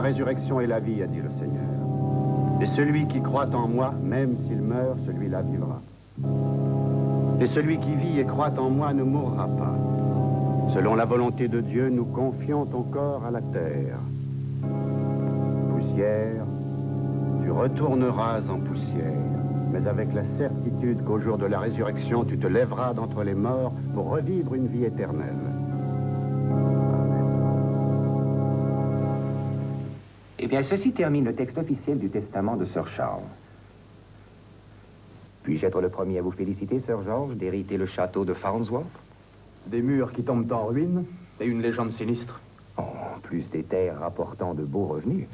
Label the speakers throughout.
Speaker 1: résurrection et la vie, a dit le Seigneur. Et celui qui croit en moi, même s'il meurt, celui-là vivra. Et celui qui vit et croit en moi ne mourra pas. Selon la volonté de Dieu, nous confions ton corps à la terre. Poussière, tu retourneras en poussière, mais avec la certitude qu'au jour de la résurrection, tu te lèveras d'entre les morts pour revivre une vie éternelle.
Speaker 2: Eh bien, ceci termine le texte officiel du testament de Sir Charles. Puis-je être le premier à vous féliciter, Sir George, d'hériter le château de Farnsworth?
Speaker 3: Des murs qui tombent en ruine et une légende sinistre.
Speaker 2: Oh, plus des terres rapportant de beaux revenus.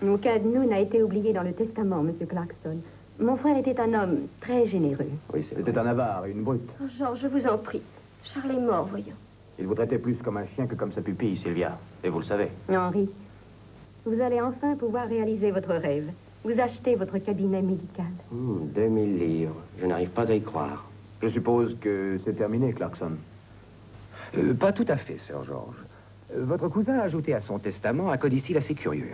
Speaker 4: Aucun de nous n'a été oublié dans le testament, Monsieur Clarkson. Mon frère était un homme très généreux.
Speaker 3: Oui, c'était un avare et une brute.
Speaker 4: Oh, George, je vous en prie. Charles est mort, voyons.
Speaker 3: Il vous traitait plus comme un chien que comme sa pupille, Sylvia. Et vous le savez.
Speaker 4: Henri, vous allez enfin pouvoir réaliser votre rêve. Vous achetez votre cabinet médical.
Speaker 2: 2000 livres. Je n'arrive pas à y croire.
Speaker 3: Je suppose que c'est terminé, Clarkson.
Speaker 2: Pas tout à fait, Sir George. Votre cousin a ajouté à son testament un codicile assez curieux.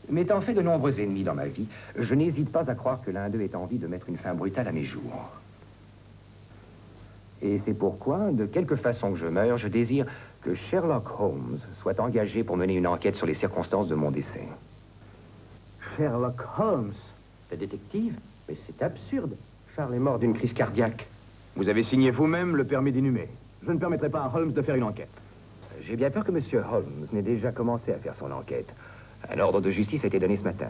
Speaker 2: M'étant fait de nombreux ennemis dans ma vie, je n'hésite pas à croire que l'un d'eux ait envie de mettre une fin brutale à mes jours. Et c'est pourquoi, de quelque façon que je meure, je désire que Sherlock Holmes soit engagé pour mener une enquête sur les circonstances de mon décès.
Speaker 3: Sherlock Holmes, le détective? Mais c'est absurde.
Speaker 2: Charles est mort d'une crise cardiaque.
Speaker 3: Vous avez signé vous-même le permis d'inhumer. Je ne permettrai pas à Holmes de faire une enquête.
Speaker 2: J'ai bien peur que M. Holmes n'ait déjà commencé à faire son enquête. Un ordre de justice a été donné ce matin.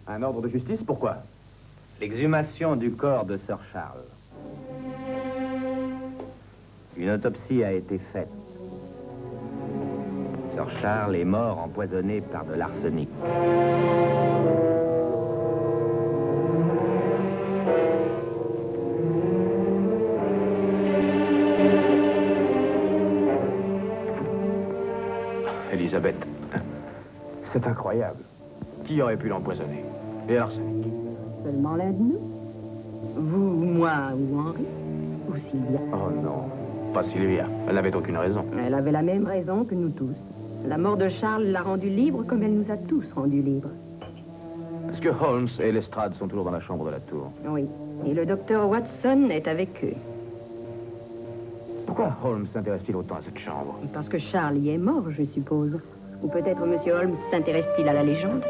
Speaker 3: Un ordre de justice? Pourquoi?
Speaker 5: L'exhumation du corps de Sir Charles. Une autopsie a été faite. Sir Charles est mort empoisonné par de l'arsenic.
Speaker 3: Elisabeth, c'est incroyable. Qui aurait pu l'empoisonner? Et l'arsenic?
Speaker 4: Seulement l'un de nous. Vous, moi ou Henri? Ou Sylvia?
Speaker 3: Oh non, pas Sylvia. Elle n'avait aucune raison.
Speaker 4: Elle avait la même raison que nous tous. La mort de Charles l'a rendue libre comme elle nous a tous rendus libres.
Speaker 3: Est-ce que Holmes et Lestrade sont toujours dans la chambre de la tour?
Speaker 4: Oui. Et le docteur Watson est avec eux.
Speaker 3: Pourquoi Holmes s'intéresse-t-il autant à cette chambre?
Speaker 4: Parce que Charles y est mort, je suppose. Ou peut-être Monsieur Holmes s'intéresse-t-il à la légende?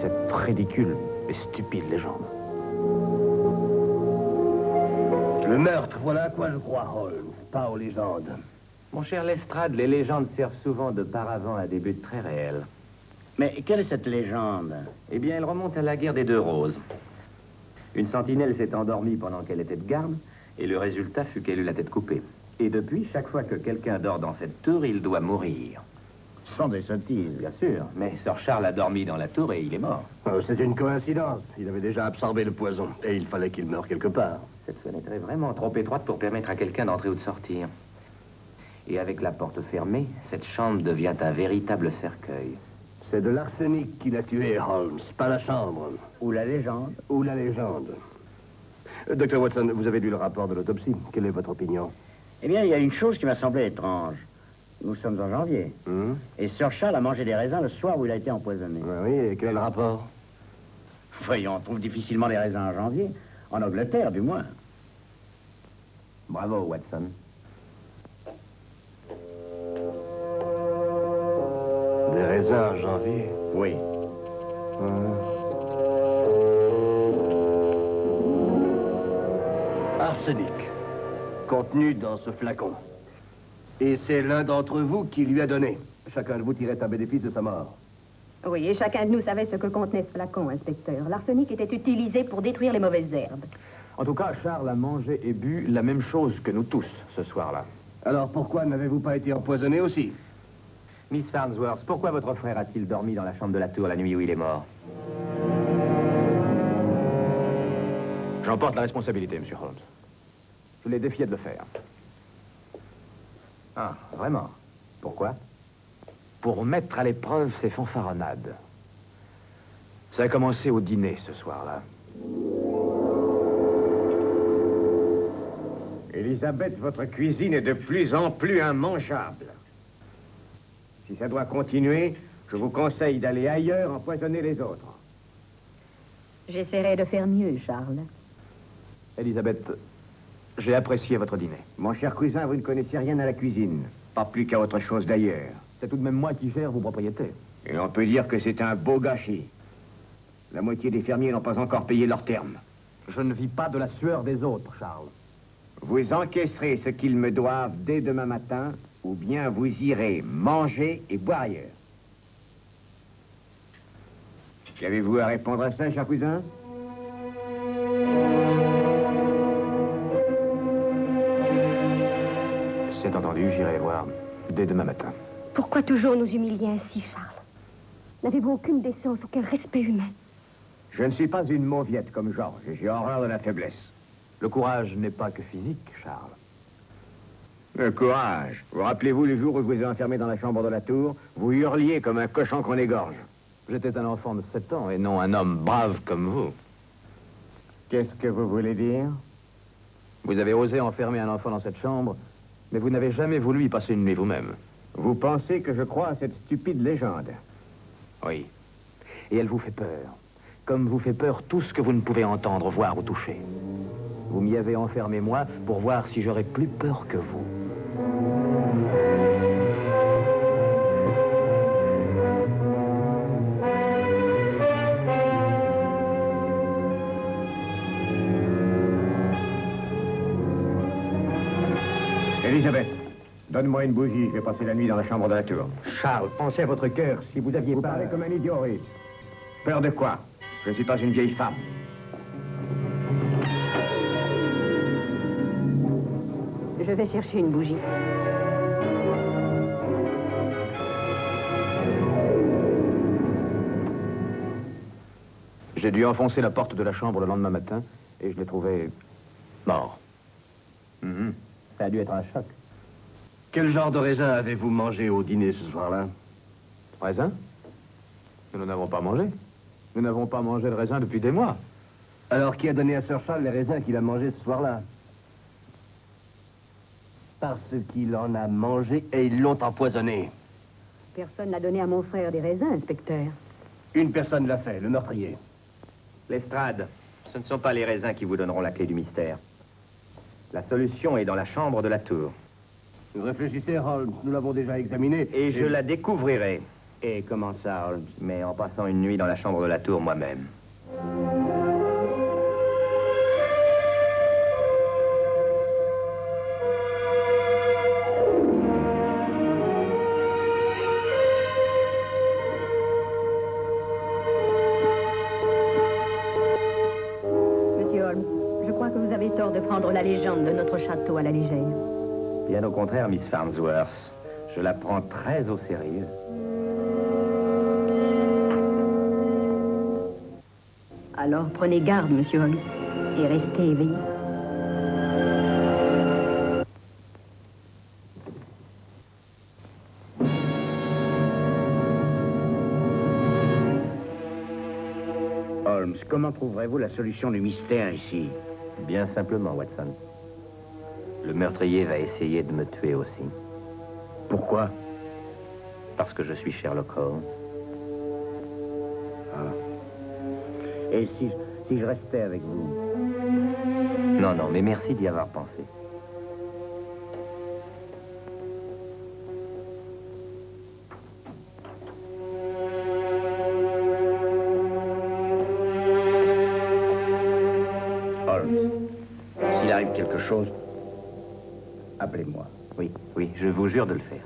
Speaker 3: Cette ridicule et stupide légende.
Speaker 6: Le meurtre, voilà à quoi je crois, Holmes, pas aux légendes.
Speaker 5: Mon cher Lestrade, les légendes servent souvent de paravent à des buts très réels.
Speaker 6: Mais quelle est cette légende?
Speaker 5: Eh bien, elle remonte à la guerre des Deux Roses. Une sentinelle s'est endormie pendant qu'elle était de garde, et le résultat fut qu'elle eut la tête coupée. Et depuis, chaque fois que quelqu'un dort dans cette tour, il doit mourir.
Speaker 6: Sans des sottises, bien sûr.
Speaker 5: Mais Sir Charles a dormi dans la tour et il est mort.
Speaker 6: C'est une coïncidence. Il avait déjà absorbé le poison, et il fallait qu'il meure quelque part.
Speaker 5: Cette fenêtre est vraiment trop étroite pour permettre à quelqu'un d'entrer ou de sortir. Et avec la porte fermée, cette chambre devient un véritable cercueil.
Speaker 6: C'est de l'arsenic qui l'a tué, Holmes, pas la chambre.
Speaker 5: Ou la légende.
Speaker 6: Ou la légende. Docteur Watson, vous avez lu le rapport de l'autopsie. Quelle est votre opinion?
Speaker 7: Eh bien, il y a une chose qui m'a semblé étrange. Nous sommes en janvier. Et Sir Charles a mangé des raisins le soir où il a été empoisonné.
Speaker 6: Oui, et quel est le rapport?
Speaker 7: Voyons, on trouve difficilement des raisins en janvier. En Angleterre, du moins.
Speaker 5: Bravo, Watson.
Speaker 6: Des raisins en janvier?
Speaker 7: Oui.
Speaker 6: Arsenic, contenu dans ce flacon. Et c'est l'un d'entre vous qui lui a donné. Chacun de vous tirait un bénéfice de sa mort.
Speaker 4: Oui, et chacun de nous savait ce que contenait ce flacon, inspecteur. L'arsenic était utilisé pour détruire les mauvaises herbes.
Speaker 3: En tout cas, Charles a mangé et bu la même chose que nous tous, ce soir-là.
Speaker 6: Alors pourquoi n'avez-vous pas été empoisonné aussi?
Speaker 5: Miss Farnsworth, pourquoi votre frère a-t-il dormi dans la chambre de la tour la nuit où il est mort?
Speaker 3: J'en porte la responsabilité, Monsieur Holmes. Je l'ai défié de le faire.
Speaker 5: Ah, vraiment? Pourquoi?
Speaker 3: Pour mettre à l'épreuve ses fanfaronnades. Ça a commencé au dîner, ce soir-là.
Speaker 2: Elisabeth, votre cuisine est de plus en plus immangeable. Si ça doit continuer, je vous conseille d'aller ailleurs empoisonner les autres.
Speaker 4: J'essaierai de faire mieux, Charles.
Speaker 3: Elisabeth, j'ai apprécié votre dîner.
Speaker 2: Mon cher cousin, vous ne connaissez rien à la cuisine. Pas plus qu'à autre chose d'ailleurs.
Speaker 3: C'est tout de même moi qui gère vos propriétés.
Speaker 2: Et on peut dire que c'est un beau gâchis. La moitié des fermiers n'ont pas encore payé leurs termes.
Speaker 3: Je ne vis pas de la sueur des autres, Charles.
Speaker 2: Vous encaisserez ce qu'ils me doivent dès demain matin, ou bien vous irez manger et boire ailleurs. Qu'avez-vous à répondre à ça, cher cousin?
Speaker 3: C'est entendu, j'irai les voir dès demain matin.
Speaker 4: Pourquoi toujours nous humilier ainsi, Charles? N'avez-vous aucune décence, aucun respect humain?
Speaker 2: Je ne suis pas une mauviette comme Georges, et j'ai horreur de la faiblesse.
Speaker 3: Le courage n'est pas que physique, Charles.
Speaker 2: Le courage. Vous rappelez-vous le jour où je vous ai enfermé dans la chambre de la tour? Vous hurliez comme un cochon qu'on égorge.
Speaker 3: J'étais un enfant de 7 ans et non un homme brave comme vous.
Speaker 2: Qu'est-ce que vous voulez dire?
Speaker 3: Vous avez osé enfermer un enfant dans cette chambre, mais vous n'avez jamais voulu y passer une nuit vous-même.
Speaker 2: Vous pensez que je crois à cette stupide légende?
Speaker 3: Oui. Et elle vous fait peur. Comme vous fait peur tout ce que vous ne pouvez entendre, voir ou toucher. Vous m'y avez enfermé, moi, pour voir si j'aurais plus peur que vous.
Speaker 2: Elisabeth, donne-moi une bougie, je vais passer la nuit dans la chambre de la tour.
Speaker 3: Charles, pensez à votre cœur, si vous aviez
Speaker 2: Vous
Speaker 3: pas...
Speaker 2: parlez comme un idiot, Rhys. Peur de quoi? Je ne suis pas une vieille femme.
Speaker 4: Je vais chercher une bougie.
Speaker 3: J'ai dû enfoncer la porte de la chambre le lendemain matin et je l'ai trouvé mort.
Speaker 7: Ça a dû être un choc.
Speaker 6: Quel genre de raisin avez-vous mangé au dîner ce soir-là?
Speaker 3: Raisin? Nous n'en avons pas mangé. Nous n'avons pas mangé de raisin depuis des mois.
Speaker 6: Alors, qui a donné à Sir Charles les raisins qu'il a mangés ce soir-là? Parce qu'il en a mangé et ils l'ont empoisonné.
Speaker 4: Personne n'a donné à mon frère des raisins, inspecteur.
Speaker 6: Une personne l'a fait, le meurtrier.
Speaker 5: Lestrade, ce ne sont pas les raisins qui vous donneront la clé du mystère. La solution est dans la chambre de la tour.
Speaker 6: Réfléchissez, Holmes, nous l'avons déjà examiné.
Speaker 5: Et je la découvrirai. Et comment ça, Holmes? Mais en passant une nuit dans la chambre de la tour moi-même.
Speaker 4: Monsieur Holmes, je crois que vous avez tort de prendre la légende de notre château à la légère.
Speaker 5: Bien au contraire, Miss Farnsworth. Je la prends très au sérieux.
Speaker 4: Alors prenez garde, monsieur Holmes, et restez éveillé.
Speaker 7: Holmes, comment trouverez-vous la solution du mystère ici?
Speaker 5: Bien simplement, Watson. Le meurtrier va essayer de me tuer aussi.
Speaker 7: Pourquoi?
Speaker 5: Parce que je suis Sherlock Holmes.
Speaker 7: Et si je restais avec vous?
Speaker 5: Non, non, mais merci d'y avoir pensé.
Speaker 7: Holmes, s'il arrive quelque chose, appelez-moi.
Speaker 5: Oui, oui, je vous jure de le faire.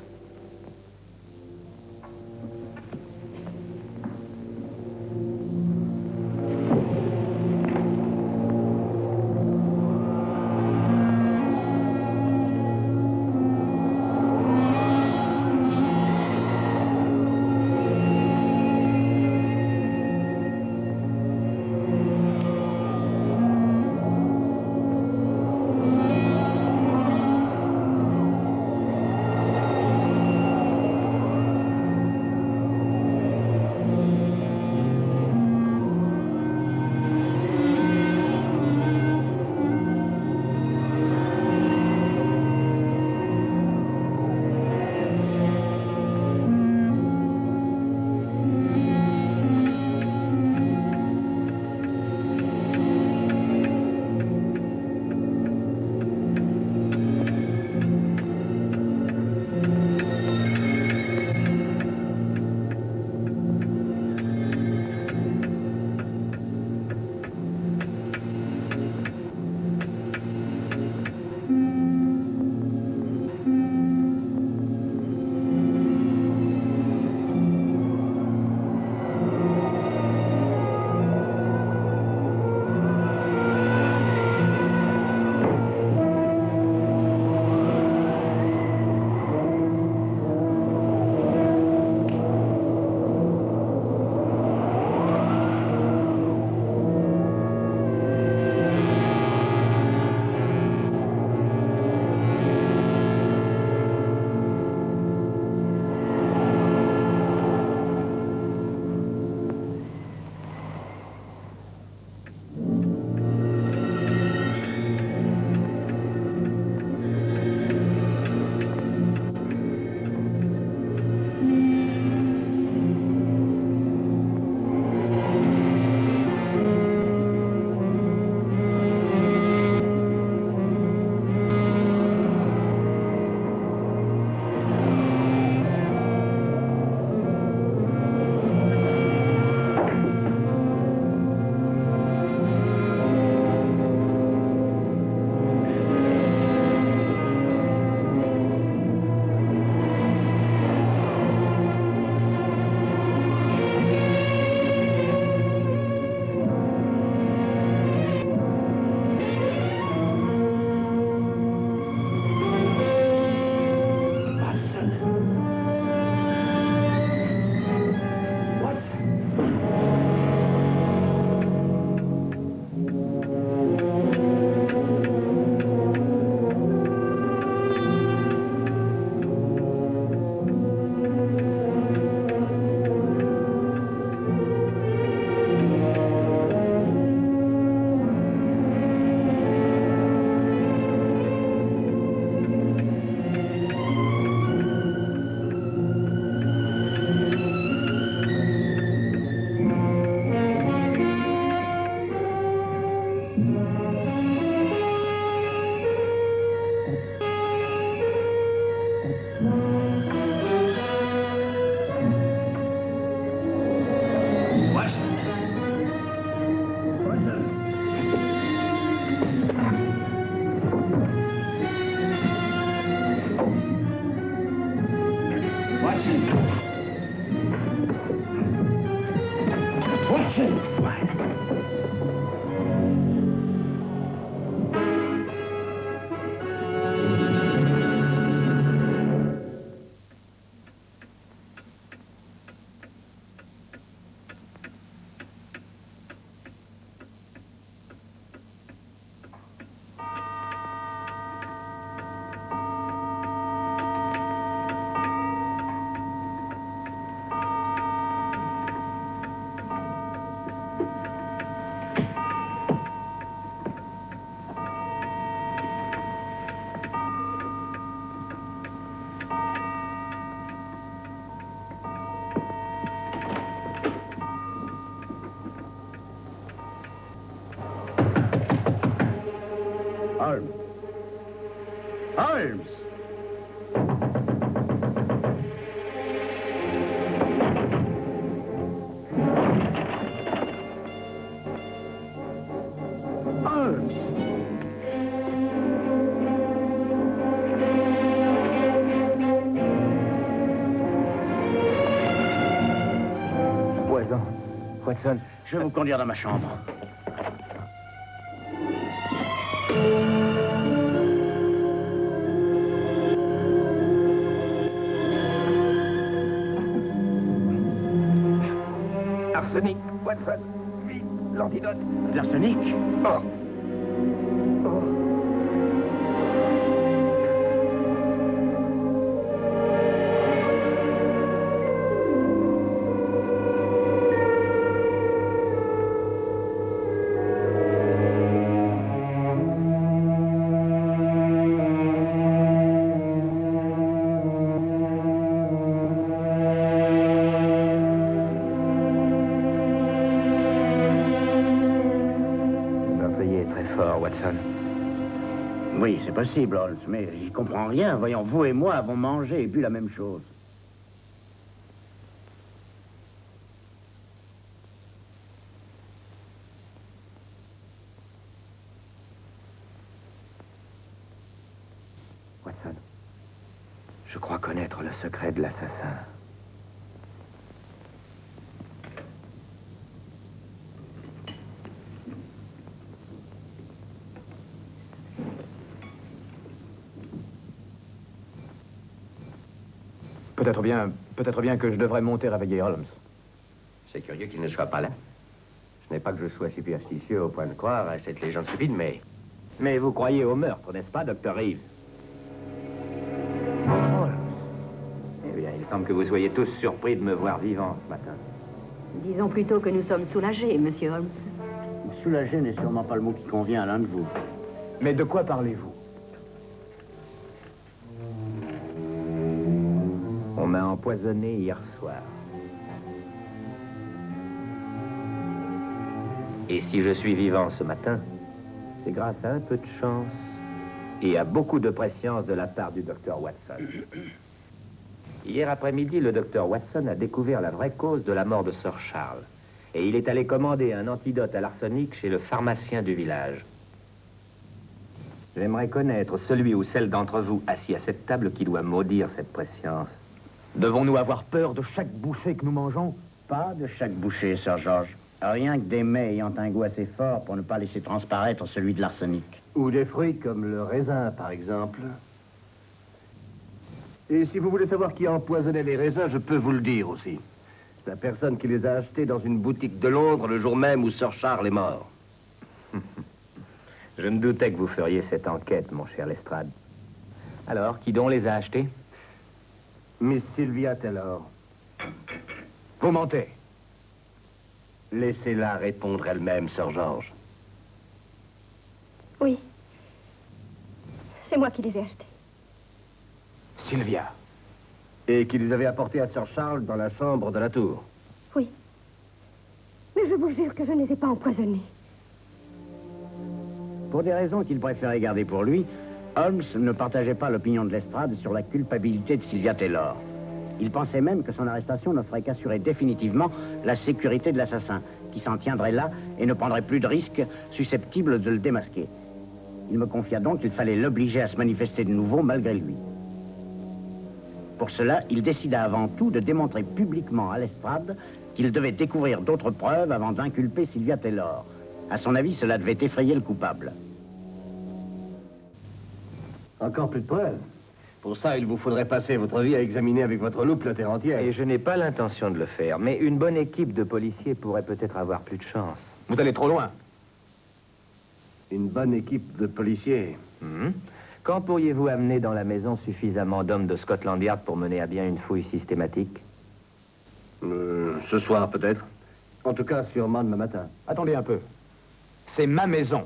Speaker 7: Holmes. Holmes! Holmes!
Speaker 3: Poison. Watson.
Speaker 7: Je vais vous conduire dans ma chambre.
Speaker 3: Arsenic, Watson. Vite, l'antidote.
Speaker 7: L'arsenic?
Speaker 3: Oh. Watson.
Speaker 7: Oui, c'est possible, Holmes, mais j'y comprends rien. Voyons, vous et moi avons mangé et bu la même chose.
Speaker 2: Watson, je crois connaître le secret de l'assassin. Peut-être bien que je devrais monter réveiller Holmes.
Speaker 5: C'est curieux qu'il ne soit pas là. Ce n'est pas que je sois superstitieux au point de croire à cette légende stupide, mais... Mais vous croyez au meurtre, n'est-ce pas, Dr. Reeves? Holmes. Eh bien, il semble que vous soyez tous surpris de me voir vivant ce matin.
Speaker 4: Disons plutôt que nous sommes soulagés, monsieur Holmes.
Speaker 7: Soulagé n'est sûrement pas le mot qui convient à l'un de vous.
Speaker 2: Mais de quoi parlez-vous?
Speaker 5: On m'a empoisonné hier soir. Et si je suis vivant ce matin, c'est grâce à un peu de chance et à beaucoup de prescience de la part du docteur Watson. Hier après-midi, le docteur Watson a découvert la vraie cause de la mort de Sir Charles. Et il est allé commander un antidote à l'arsenic chez le pharmacien du village. J'aimerais connaître celui ou celle d'entre vous assis à cette table qui doit maudire cette prescience.
Speaker 2: Devons-nous avoir peur de chaque bouchée que nous mangeons?
Speaker 7: Pas de chaque bouchée, Sir George. Rien que des mets ayant un goût assez fort pour ne pas laisser transparaître celui de l'arsenic.
Speaker 6: Ou des fruits comme le raisin, par exemple. Et si vous voulez savoir qui a empoisonné les raisins, je peux vous le dire aussi. C'est la personne qui les a achetés dans une boutique de Londres le jour même où Sir Charles est mort.
Speaker 5: Je me doutais que vous feriez cette enquête, mon cher Lestrade. Alors, qui donc les a achetés?
Speaker 6: Miss Sylvia Taylor.
Speaker 2: Vous mentez.
Speaker 6: Laissez-la répondre elle-même, Sir George.
Speaker 4: Oui. C'est moi qui les ai achetés.
Speaker 2: Sylvia.
Speaker 6: Et qui les avait apportés à Sir Charles dans la chambre de la tour.
Speaker 4: Oui. Mais je vous jure que je ne les ai pas empoisonnés.
Speaker 7: Pour des raisons qu'il préférait garder pour lui, Holmes ne partageait pas l'opinion de Lestrade sur la culpabilité de Sylvia Taylor. Il pensait même que son arrestation ne ferait qu'assurer définitivement la sécurité de l'assassin, qui s'en tiendrait là et ne prendrait plus de risques susceptibles de le démasquer. Il me confia donc qu'il fallait l'obliger à se manifester de nouveau malgré lui. Pour cela, il décida avant tout de démontrer publiquement à Lestrade qu'il devait découvrir d'autres preuves avant d'inculper Sylvia Taylor. À son avis, cela devait effrayer le coupable.
Speaker 6: Encore plus de preuves. Pour ça, il vous faudrait passer votre vie à examiner avec votre loupe la terre entière.
Speaker 5: Et je n'ai pas l'intention de le faire, mais une bonne équipe de policiers pourrait peut-être avoir plus de chance.
Speaker 3: Vous allez trop loin.
Speaker 6: Une bonne équipe de policiers.
Speaker 5: Quand pourriez-vous amener dans la maison suffisamment d'hommes de Scotland Yard pour mener à bien une fouille systématique?
Speaker 6: Ce soir, peut-être. En tout cas, sûrement demain matin.
Speaker 3: Attendez un peu. C'est ma maison.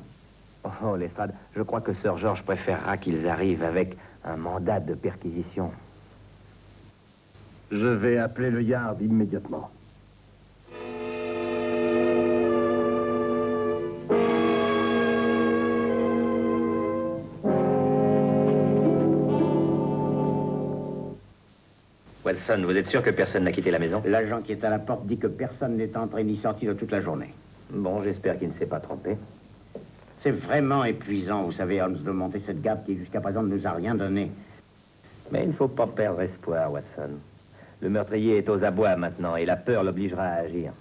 Speaker 5: Oh, Lestrade, je crois que Sir George préférera qu'ils arrivent avec un mandat de perquisition.
Speaker 6: Je vais appeler le Yard immédiatement.
Speaker 5: Watson, vous êtes sûr que personne n'a quitté la maison?
Speaker 7: L'agent qui est à la porte dit que personne n'est entré ni sorti de toute la journée.
Speaker 5: Bon, j'espère qu'il ne s'est pas trompé.
Speaker 7: C'est vraiment épuisant, vous savez, Holmes, de monter cette gaffe qui jusqu'à présent ne nous a rien donné.
Speaker 5: Mais il ne faut pas perdre espoir, Watson. Le meurtrier est aux abois maintenant et la peur l'obligera à agir.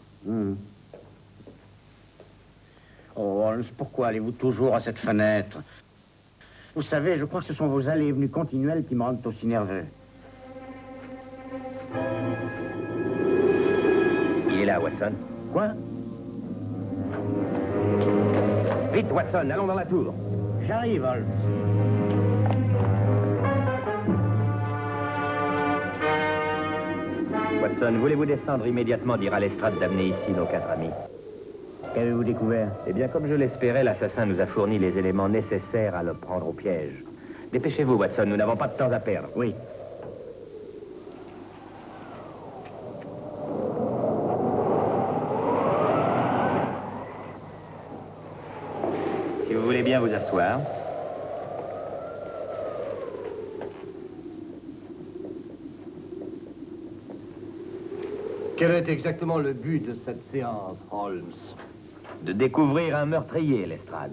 Speaker 7: Oh, Holmes, pourquoi allez-vous toujours à cette fenêtre? Vous savez, je crois que ce sont vos allées et venues continuelles qui me rendent aussi nerveux.
Speaker 5: Il est là, Watson.
Speaker 7: Quoi?
Speaker 5: Vite, Watson, allons dans la tour.
Speaker 7: J'arrive, Holmes.
Speaker 5: Watson, voulez-vous descendre immédiatement dire à Lestrade d'amener ici nos 4 amis?
Speaker 7: Qu'avez-vous découvert?
Speaker 5: Eh bien, comme je l'espérais, l'assassin nous a fourni les éléments nécessaires à le prendre au piège. Dépêchez-vous, Watson, nous n'avons pas de temps à perdre.
Speaker 7: Oui.
Speaker 5: Si vous voulez bien vous asseoir.
Speaker 6: Quel est exactement le but de cette séance, Holmes?
Speaker 5: De découvrir un meurtrier, Lestrade.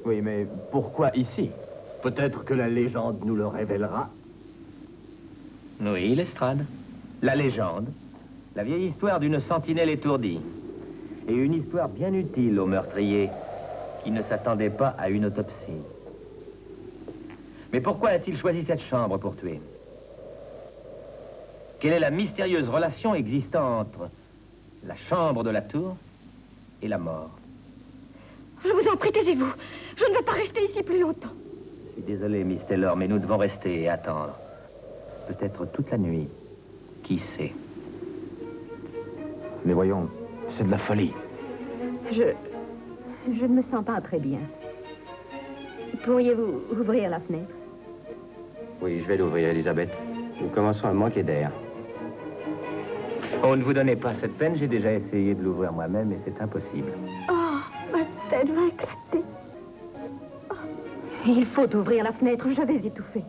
Speaker 3: Oui, mais pourquoi ici?
Speaker 6: Peut-être que la légende nous le révélera.
Speaker 5: Oui, Lestrade. La légende. La vieille histoire d'une sentinelle étourdie. Et une histoire bien utile au meurtrier, qui ne s'attendait pas à une autopsie. Mais pourquoi a-t-il choisi cette chambre pour tuer? Quelle est la mystérieuse relation existant entre la chambre de la tour et la mort?
Speaker 4: Je vous en prie, taisez-vous. Je ne veux pas rester ici plus longtemps.
Speaker 5: Je suis désolé, Miss Taylor, mais nous devons rester et attendre. Peut-être toute la nuit. Qui sait?
Speaker 3: Mais voyons, c'est de la folie.
Speaker 4: Je ne me sens pas très bien. Pourriez-vous ouvrir la fenêtre?
Speaker 5: Oui, je vais l'ouvrir, Elisabeth. Nous commençons à manquer d'air. Oh, ne vous donnez pas cette peine, j'ai déjà essayé de l'ouvrir moi-même et c'est impossible.
Speaker 4: Oh, ma tête va éclater. Oh. Il faut ouvrir la fenêtre, je vais étouffer.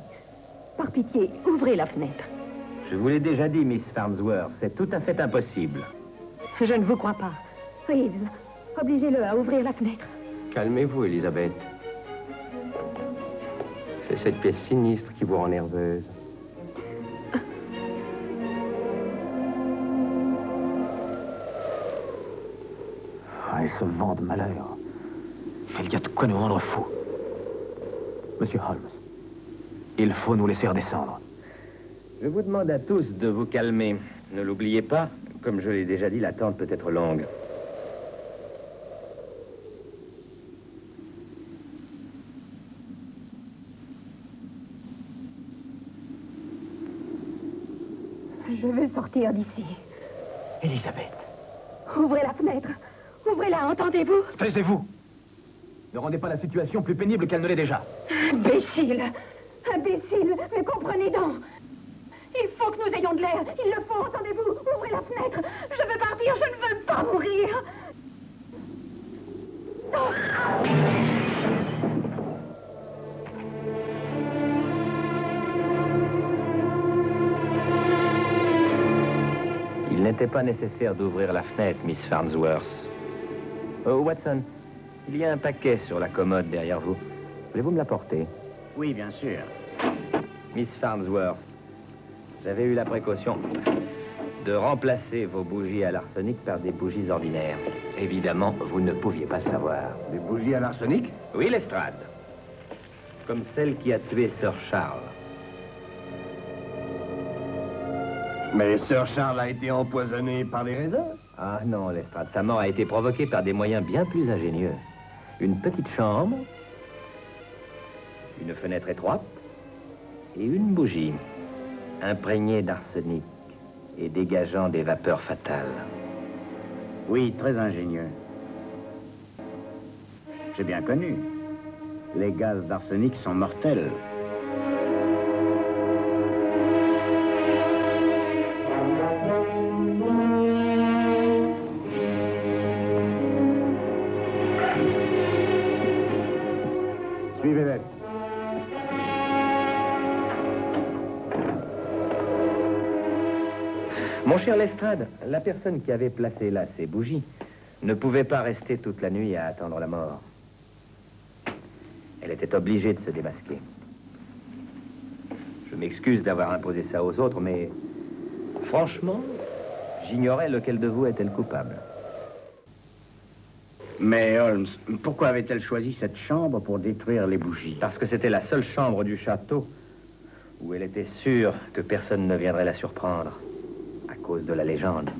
Speaker 4: Par pitié, ouvrez la fenêtre.
Speaker 5: Je vous l'ai déjà dit, Miss Farnsworth, c'est tout à fait impossible.
Speaker 4: Je ne vous crois pas. Reeves, obligez-le à ouvrir la fenêtre.
Speaker 1: Calmez-vous, Elisabeth. C'est cette pièce sinistre qui vous rend nerveuse.
Speaker 3: Elle se vend de malheur. Elle y a de quoi nous rendre fous. Monsieur Holmes, il faut nous laisser redescendre.
Speaker 5: Je vous demande à tous de vous calmer. Ne l'oubliez pas, comme je l'ai déjà dit, l'attente peut être longue.
Speaker 4: Je veux sortir d'ici.
Speaker 3: Elisabeth,
Speaker 4: Ouvrez la fenêtre. Ouvrez-la, entendez-vous?
Speaker 3: taisez-vous. Ne rendez pas la situation plus pénible qu'elle ne l'est déjà.
Speaker 4: Imbécile. Imbécile, mais comprenez donc. Il faut que nous ayons de l'air. Il le faut, entendez-vous? Ouvrez la fenêtre. Je veux partir, je ne veux pas mourir.
Speaker 5: Il n'était pas nécessaire d'ouvrir la fenêtre, Miss Farnsworth. Oh, Watson, il y a un paquet sur la commode derrière vous. Voulez-vous me l'apporter?
Speaker 7: Oui, bien sûr.
Speaker 5: Miss Farnsworth, j'avais eu la précaution de remplacer vos bougies à l'arsenic par des bougies ordinaires. Évidemment, vous ne pouviez pas savoir.
Speaker 6: Des bougies à l'arsenic?
Speaker 5: Oui, Lestrade. Comme celle qui a tué Sir Charles.
Speaker 6: Mais Sir Charles a été empoisonné par les raisins.
Speaker 5: Ah non, Lestrade, sa mort a été provoquée par des moyens bien plus ingénieux. Une petite chambre, une fenêtre étroite et une bougie imprégnée d'arsenic et dégageant des vapeurs fatales.
Speaker 7: Oui, très ingénieux. J'ai bien connu. Les gaz d'arsenic sont mortels. Suivez-les.
Speaker 5: Mon cher Lestrade, la personne qui avait placé là ces bougies ne pouvait pas rester toute la nuit à attendre la mort. Elle était obligée de se démasquer. Je m'excuse d'avoir imposé ça aux autres, mais franchement, j'ignorais lequel de vous était le coupable.
Speaker 7: Mais Holmes, pourquoi avait-elle choisi cette chambre pour détruire les bougies?
Speaker 5: Parce que c'était la seule chambre du château où elle était sûre que personne ne viendrait la surprendre à cause de la légende.